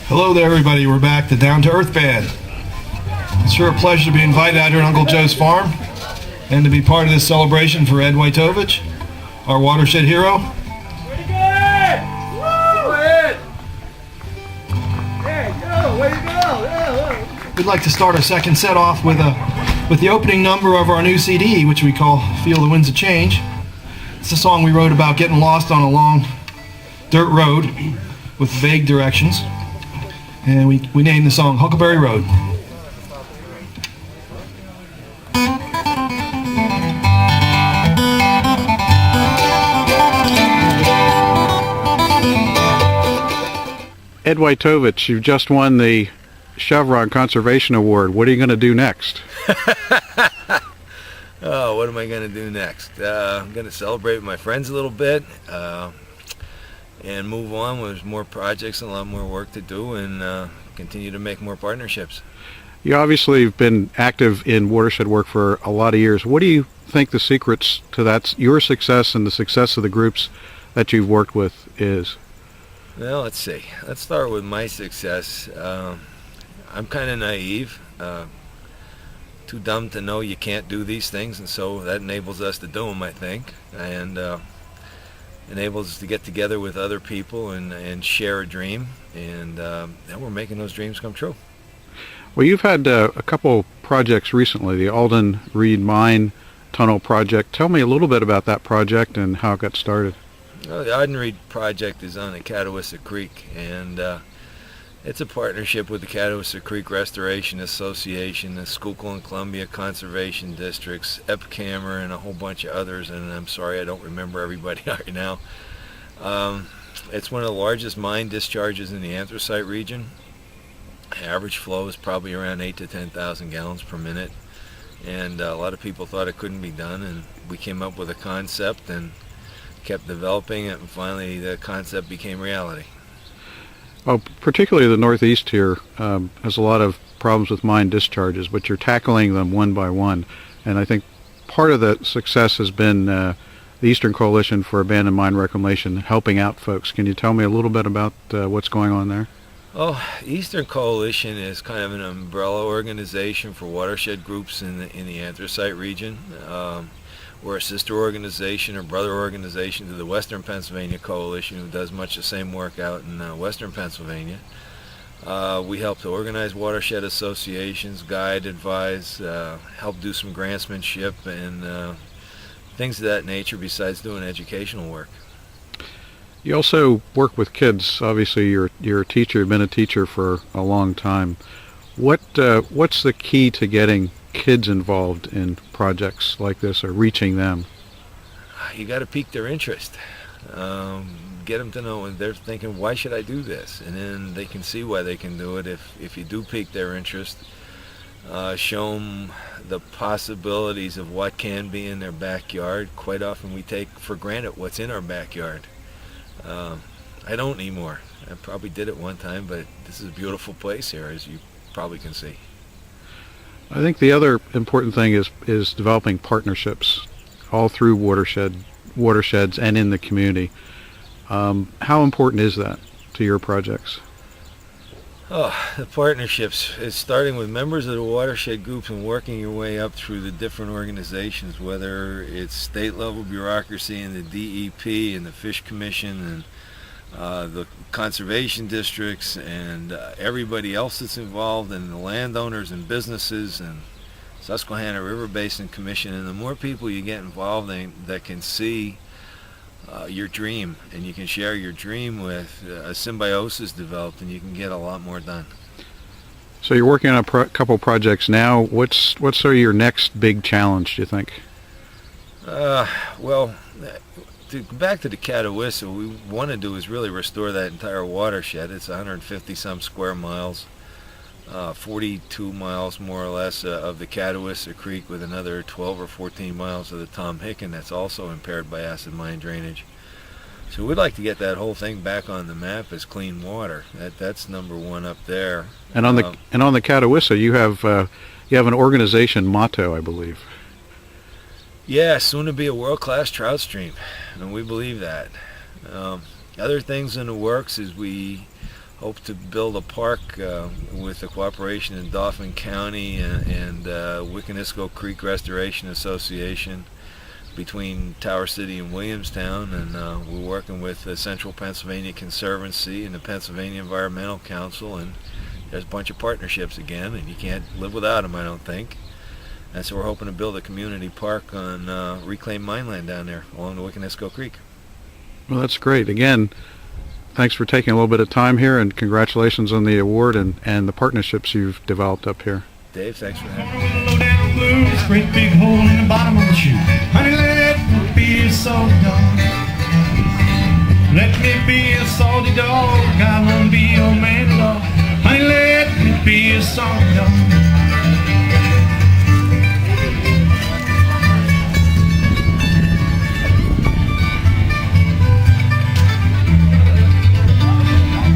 Hello there, everybody. We're back, the Down to Earth Band. It's sure a pleasure to be invited out here at Uncle Joe's farm and to be part of this celebration for Ed Wytovich, our watershed hero. Pretty good! Woo! Go ahead! There you go! Way to go! Yeah. We'd like to start our second set off with the opening number of our new CD, which we call Feel the Winds of Change. It's a song we wrote about getting lost on a long dirt road with vague directions. And we named the song Huckleberry Road. Ed Wytovich, you've just won the Chevron Conservation Award. What are you going to do next? Oh, what am I going to do next? I'm going to celebrate with my friends a little bit and move on. There's more projects and a lot more work to do, and continue to make more partnerships. You obviously have been active in watershed work for a lot of years. What do you think the secrets to that, your success and the success of the groups that you've worked with is? Well, let's see. Let's start with my success. I'm kind of naive, too dumb to know you can't do these things, and so that enables us to do them, I think, and enables us to get together with other people and share a dream, and then we're making those dreams come true. Well, you've had a couple projects recently, the Alden Reed Mine Tunnel project. Tell me a little bit about that project and how it got started. Well, the Alden Reed project is on the Catawissa Creek, and it's a partnership with the Catawissa Creek Restoration Association, the Schuylkill and Columbia Conservation Districts, EPCAMR, and a whole bunch of others, and I'm sorry I don't remember everybody right now. It's one of the largest mine discharges in the anthracite region. Average flow is probably around 8,000 to 10,000 gallons per minute, and a lot of people thought it couldn't be done, and we came up with a concept and kept developing it, and finally the concept became reality. Well, particularly the Northeast here has a lot of problems with mine discharges, but you're tackling them one by one. And I think part of the success has been the Eastern Coalition for Abandoned Mine Reclamation helping out folks. Can you tell me a little bit about what's going on there? Oh, Eastern Coalition is kind of an umbrella organization for watershed groups in the anthracite region. We're a sister organization or brother organization to the Western Pennsylvania Coalition, who does much the same work out in Western Pennsylvania. We help to organize watershed associations, guide, advise, help do some grantsmanship and things of that nature besides doing educational work. You also work with kids. Obviously, you're a teacher. You've been a teacher for a long time. What's the key to getting kids involved in projects like this or reaching them? You got to pique their interest. Get them to know, and they're thinking, why should I do this? And then they can see why they can do it if you do pique their interest. Show them the possibilities of what can be in their backyard. Quite often we take for granted what's in our backyard. I don't anymore. I probably did it one time, but this is a beautiful place here, as you probably can see. I think the other important thing is developing partnerships all through watersheds and in the community. How important is that to your projects? Oh, the partnerships is starting with members of the watershed groups and working your way up through the different organizations, whether it's state level bureaucracy and the DEP and the Fish Commission and the conservation districts and everybody else that's involved, and the landowners and businesses and Susquehanna River Basin Commission. And the more people you get involved in that can see your dream and you can share your dream with, a symbiosis developed, and you can get a lot more done. So you're working on a couple projects now. What's sort of your next big challenge, do you think? Well, to go back to the Catawissa, what we want to do is really restore that entire watershed. It's 150 some square miles, 42 miles more or less of the Catawissa Creek, with another 12 or 14 miles of the Tom Hicken that's also impaired by acid mine drainage. So we'd like to get that whole thing back on the map as clean water. That's number one up there. And on the Catawissa, you have an organization motto, I believe. Yeah, soon to be a world-class trout stream, and we believe that. Other things in the works is we hope to build a park with the cooperation of Dauphin County and Wiconisco Creek Restoration Association between Tower City and Williamstown, and we're working with the Central Pennsylvania Conservancy and the Pennsylvania Environmental Council, and there's a bunch of partnerships again, and you can't live without them, I don't think. And so we're hoping to build a community park on reclaimed mine land down there along the Wiconisco Creek. Well, that's great. Again, thanks for taking a little bit of time here, and congratulations on the award and the partnerships you've developed up here. Dave, thanks for having me. Low down blue, this great big hole in the bottom of the shoe. Honey, let me be a salty dog. Let me be a salty dog. I wanna be your man dog. Honey, let me be a salty dog.